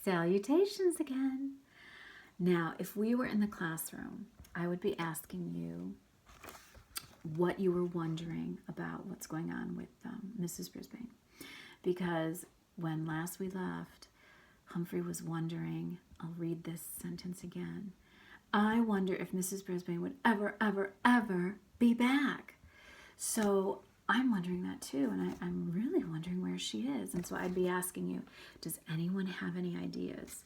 Salutations again. Now, if we were in the classroom, I would be asking you what you were wondering about what's going on with Mrs. Brisbane. Because when last we left, Humphrey was wondering, I'll read this sentence again, I wonder if Mrs. Brisbane would ever be back. So I'm wondering that too, and I'm really wondering where she is. And so I'd be asking you, does anyone have any ideas?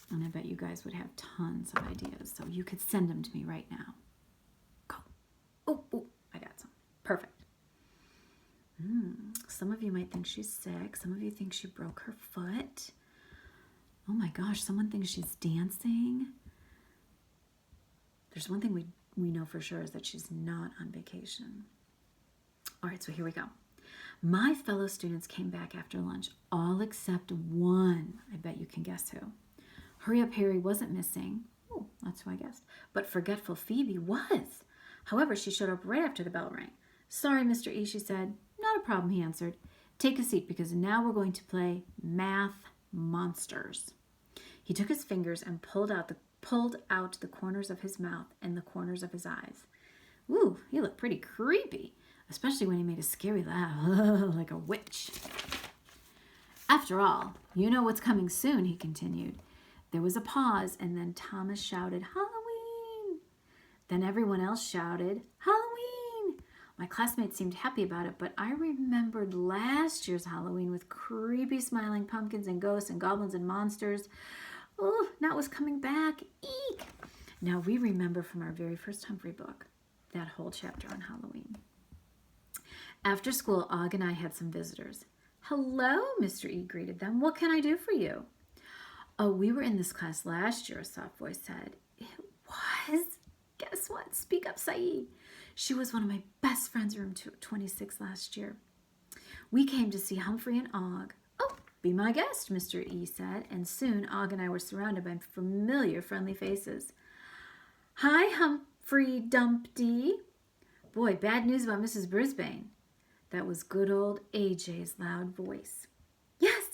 And I bet you guys would have tons of ideas. So you could send them to me right now. Go. Oh, I got some. Perfect. Some of you might think she's sick. Some of you think she broke her foot. Oh my gosh, someone thinks she's dancing. There's one thing we know for sure is that she's not on vacation. All right, so here we go. My fellow students came back after lunch, all except one. I bet you can guess who. Hurry Up Harry wasn't missing. Oh, that's who I guessed. But Forgetful Phoebe was. However, she showed up right after the bell rang. Sorry, Mr. E, she said. Not a problem, he answered. Take a seat because now we're going to play Math Monsters. He took his fingers and pulled out the corners of his mouth and the corners of his eyes. Ooh, he looked pretty creepy, especially when he made a scary laugh, like a witch. After all, you know what's coming soon, he continued. There was a pause, and then Thomas shouted, Halloween! Then everyone else shouted, Halloween! My classmates seemed happy about it, but I remembered last year's Halloween with creepy smiling pumpkins and ghosts and goblins and monsters. Oh, now it was coming back. Eek! Now we remember from our very first Humphrey book, that whole chapter on Halloween. After school, Og and I had some visitors. Hello, Mr. E greeted them. What can I do for you? Oh, we were in this class last year, a soft voice said. It was? Guess what? Speak up, Saeed. She was one of my best friends in room 26 last year. We came to see Humphrey and Og. Oh, be my guest, Mr. E said, and soon Og and I were surrounded by familiar, friendly faces. Hi, Humphrey Dumpty. Boy, bad news about Mrs. Brisbane. That was good old AJ's loud voice. Yes,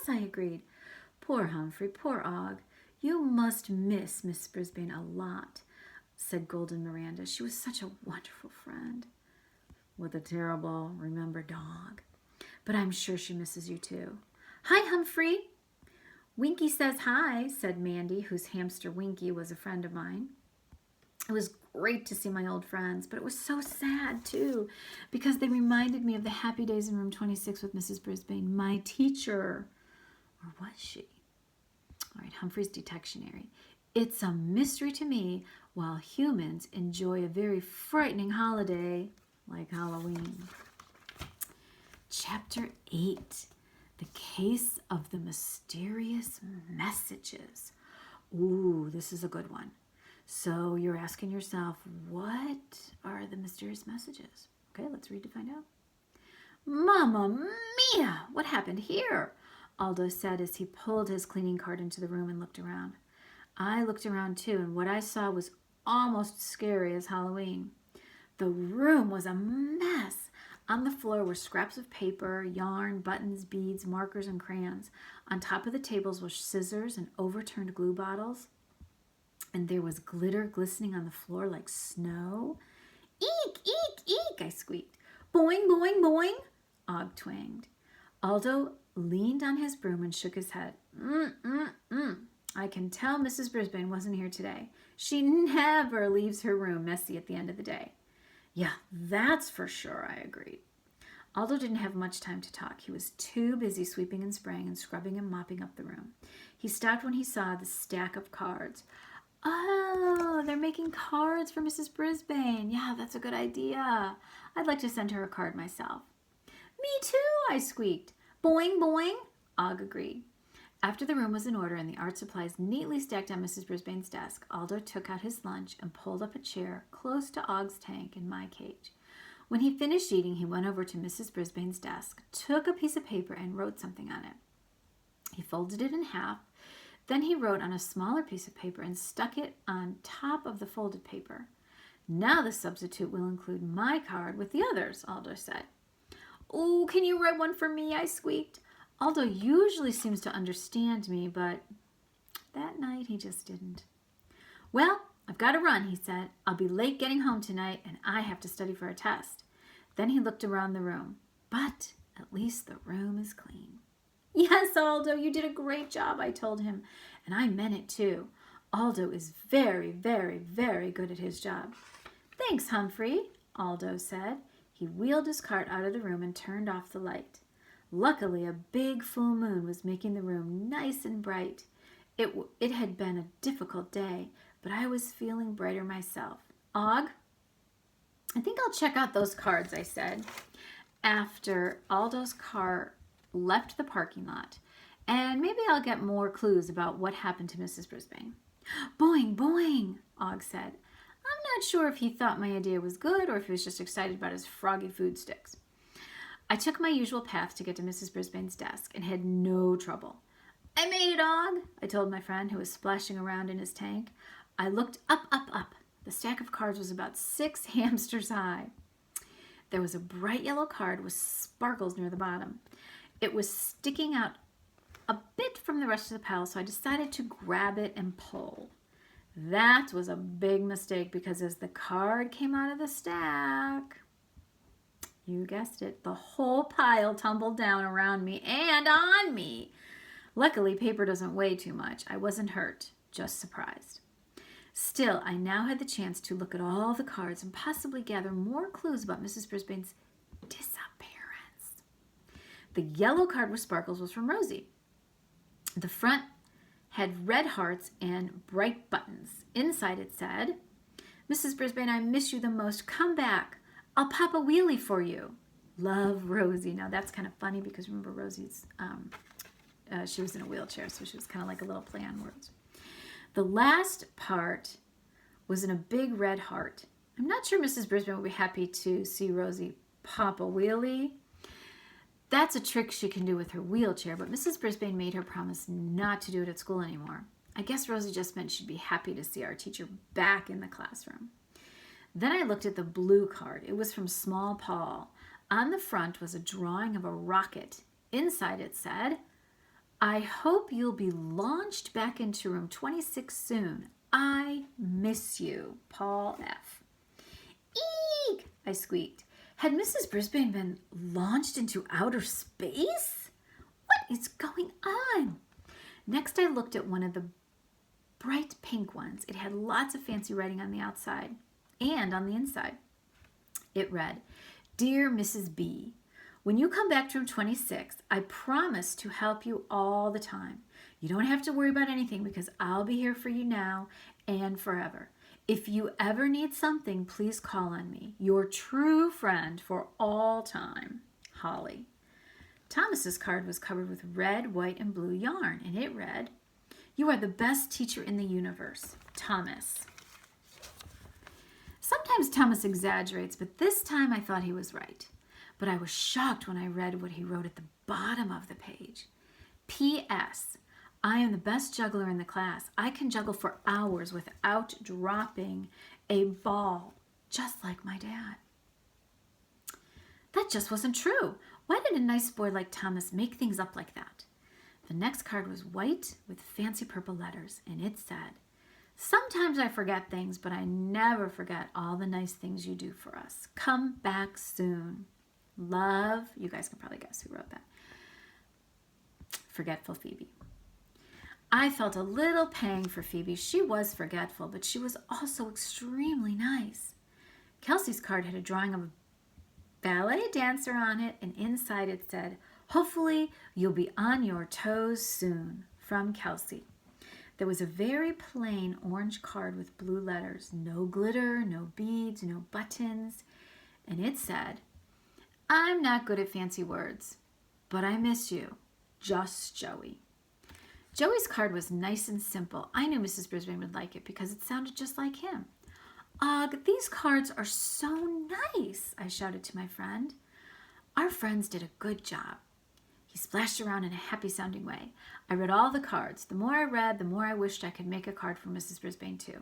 I agreed. Poor Humphrey, poor Og. You must miss Miss Brisbane a lot, said Golden Miranda. She was such a wonderful friend. With a terrible, remember, dog. But I'm sure she misses you too. Hi, Humphrey. Winky says hi, said Mandy, whose hamster Winky was a friend of mine. It was great to see my old friends, but it was so sad too, because they reminded me of the happy days in room 26 with Mrs. Brisbane, my teacher. Or was she? All right, Humphrey's Detectionary. It's a mystery to me while humans enjoy a very frightening holiday like Halloween. Chapter 8, The Case of the Mysterious Messages. Ooh, this is a good one. So you're asking yourself, what are the mysterious messages? Okay, let's read to find out. Mamma mia, what happened here? Aldo said as he pulled his cleaning cart into the room and looked around. I looked around too, and what I saw was almost scary as Halloween. The room was a mess. On the floor were scraps of paper, yarn, buttons, beads, markers, and crayons. On top of the tables were scissors and overturned glue bottles. And there was glitter glistening on the floor like snow. Eek, eek, eek, I squeaked. Boing, boing, boing, Og twanged. Aldo leaned on his broom and shook his head. I can tell Mrs. Brisbane wasn't here today. She never leaves her room messy at the end of the day. Yeah, that's for sure, I agreed. Aldo didn't have much time to talk. He was too busy sweeping and spraying and scrubbing and mopping up the room. He stopped when he saw the stack of cards. Oh, they're making cards for Mrs. Brisbane. Yeah, that's a good idea. I'd like to send her a card myself. Me too, I squeaked. Boing, boing, Og agreed. After the room was in order and the art supplies neatly stacked on Mrs. Brisbane's desk, Aldo took out his lunch and pulled up a chair close to Og's tank and my cage. When he finished eating, he went over to Mrs. Brisbane's desk, took a piece of paper, and wrote something on it. He folded it in half. Then he wrote on a smaller piece of paper and stuck it on top of the folded paper. Now the substitute will include my card with the others, Aldo said. Oh, can you write one for me? I squeaked. Aldo usually seems to understand me, but that night he just didn't. Well, I've got to run, he said. I'll be late getting home tonight, and I have to study for a test. Then he looked around the room. But at least the room is clean. Yes, Aldo, you did a great job, I told him. And I meant it too. Aldo is very, very, very good at his job. Thanks, Humphrey, Aldo said. He wheeled his cart out of the room and turned off the light. Luckily, a big full moon was making the room nice and bright. It had been a difficult day, but I was feeling brighter myself. Og, I think I'll check out those cards, I said, after Aldo's car left the parking lot, and maybe I'll get more clues about what happened to Mrs. Brisbane. Boing, boing, Og said. I'm not sure if he thought my idea was good or if he was just excited about his froggy food sticks. I took my usual path to get to Mrs. Brisbane's desk and had no trouble. I made it, Og, I told my friend who was splashing around in his tank. I looked up, up, up. The stack of cards was about 6 hamsters high. There was a bright yellow card with sparkles near the bottom. It was sticking out a bit from the rest of the pile, so I decided to grab it and pull. That was a big mistake because as the card came out of the stack, you guessed it, the whole pile tumbled down around me and on me. Luckily, paper doesn't weigh too much. I wasn't hurt, just surprised. Still, I now had the chance to look at all the cards and possibly gather more clues about Mrs. Brisbane's disappearance. The yellow card with sparkles was from Rosie. The front had red hearts and bright buttons. Inside it said, Mrs. Brisbane, I miss you the most. Come back. I'll pop a wheelie for you. Love, Rosie. Now that's kind of funny because remember Rosie's, she was in a wheelchair, so she was kind of like a little play on words. The last part was in a big red heart. I'm not sure Mrs. Brisbane would be happy to see Rosie pop a wheelie. That's a trick she can do with her wheelchair, but Mrs. Brisbane made her promise not to do it at school anymore. I guess Rosie just meant she'd be happy to see our teacher back in the classroom. Then I looked at the blue card. It was from Small Paul. On the front was a drawing of a rocket. Inside it said, I hope you'll be launched back into room 26 soon. I miss you, Paul F. Eek! I squeaked. Had Mrs. Brisbane been launched into outer space? What is going on? Next, I looked at one of the bright pink ones. It had lots of fancy writing on the outside and on the inside. It read, Dear Mrs. B, when you come back to room 26, I promise to help you all the time. You don't have to worry about anything because I'll be here for you now and forever. If you ever need something, please call on me. Your true friend for all time, Holly. Thomas's card was covered with red, white, and blue yarn, and it read, You are the best teacher in the universe, Thomas. Sometimes Thomas exaggerates, but this time I thought he was right. But I was shocked when I read what he wrote at the bottom of the page. P.S. I am the best juggler in the class. I can juggle for hours without dropping a ball, just like my dad. That just wasn't true. Why did a nice boy like Thomas make things up like that? The next card was white with fancy purple letters, and it said, Sometimes I forget things, but I never forget all the nice things you do for us. Come back soon. Love. You guys can probably guess who wrote that. Forgetful Phoebe. I felt a little pang for Phoebe. She was forgetful, but she was also extremely nice. Kelsey's card had a drawing of a ballet dancer on it, and inside it said, Hopefully you'll be on your toes soon, from Kelsey. There was a very plain orange card with blue letters, no glitter, no beads, no buttons, and it said, I'm not good at fancy words, but I miss you. Just Joey. Joey's card was nice and simple. I knew Mrs. Brisbane would like it because it sounded just like him. Ugh, these cards are so nice, I shouted to my friend. Our friends did a good job. He splashed around in a happy-sounding way. I read all the cards. The more I read, the more I wished I could make a card for Mrs. Brisbane too.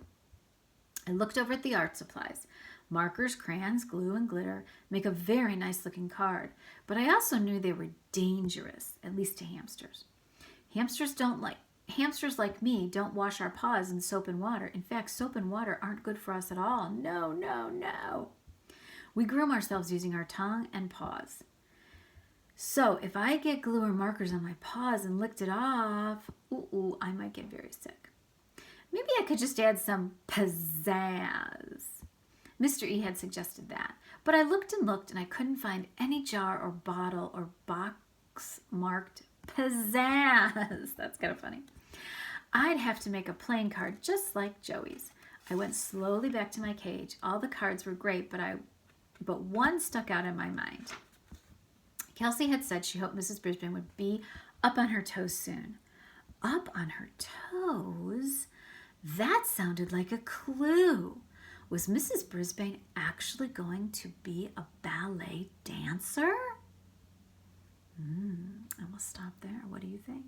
I looked over at the art supplies. Markers, crayons, glue, and glitter make a very nice looking card, but I also knew they were dangerous, at least to hamsters. Hamsters like me don't wash our paws in soap and water. In fact, soap and water aren't good for us at all. No, no, no. We groom ourselves using our tongue and paws. So if I get glue or markers on my paws and licked it off, I might get very sick. Maybe I could just add some pizzazz. Mr. E had suggested that, but I looked and I couldn't find any jar or bottle or box marked pizzazz. That's kind of funny. I'd have to make a plain card just like Joey's. I went slowly back to my cage. All the cards were great, but one stuck out in my mind. Kelsey had said she hoped Mrs. Brisbane would be up on her toes soon. Up on her toes? That sounded like a clue. Was Mrs. Brisbane actually going to be a ballet dancer? I will stop there. What do you think?